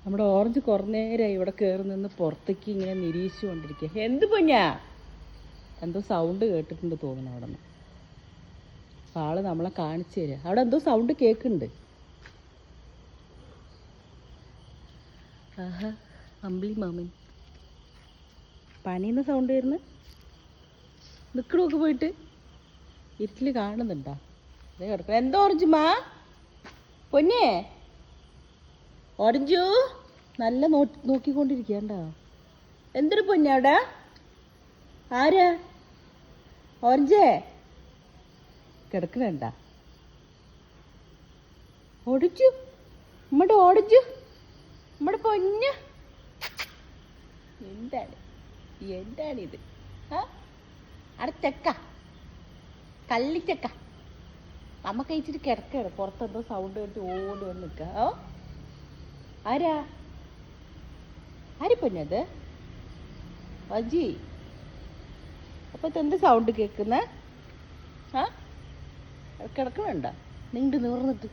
നമ്മുടെ ഓറഞ്ച് കുറേ നേരമായി ഇവിടെ കയറി നിന്ന് പുറത്തേക്ക് ഇങ്ങനെ നിരീക്ഷിച്ചുകൊണ്ടിരിക്കുക. എന്ത് പൊന്നാ? എന്തോ സൗണ്ട് കേട്ടിട്ടുണ്ട് തോന്നുന്നു അവിടെ നിന്ന്. അപ്പോൾ ആള് നമ്മളെ കാണിച്ചു തരിക. അവിടെ എന്തോ സൗണ്ട് കേൾക്കുന്നുണ്ട്. ആഹാ, അമ്പിളി മാമൻ പനിയുന്ന സൗണ്ട് വരുന്നു. നിൽക്കണമൊക്കെ പോയിട്ട് ഇരുട്ടിൽ കാണുന്നുണ്ടാ? അതേ കിടക്കണം. എന്താ ഓറഞ്ച് മാ പൊന്നേ? ഓറഞ്ചു നല്ല നോക്കിക്കൊണ്ടിരിക്കണ്ട. എന്തൊരു പൊന്നെ അവിടെ? ആരാ? ഓറഞ്ചേ കിടക്കണണ്ട? ഓടിച്ചു നമ്മടെ ഓടിച്ചു നമ്മുടെ പൊന്ന്. എന്താണിത്? അവിടെ ചെക്ക, കള്ളിച്ചക്ക. നമുക്ക് കഴിച്ചിട്ട് കിടക്കണം. പുറത്തെന്തോ സൗണ്ട് കേട്ട് ഓടി വന്ന് നിൽക്കുക. ഓ, ആരാ? ആരിപ്പൊന്നത്? അജി, അപ്പൊ ഇതെന്ത് സൗണ്ട് കേൾക്കുന്ന? കിടക്കണുണ്ട നീണ്ടു നിവർന്നിട്ട്?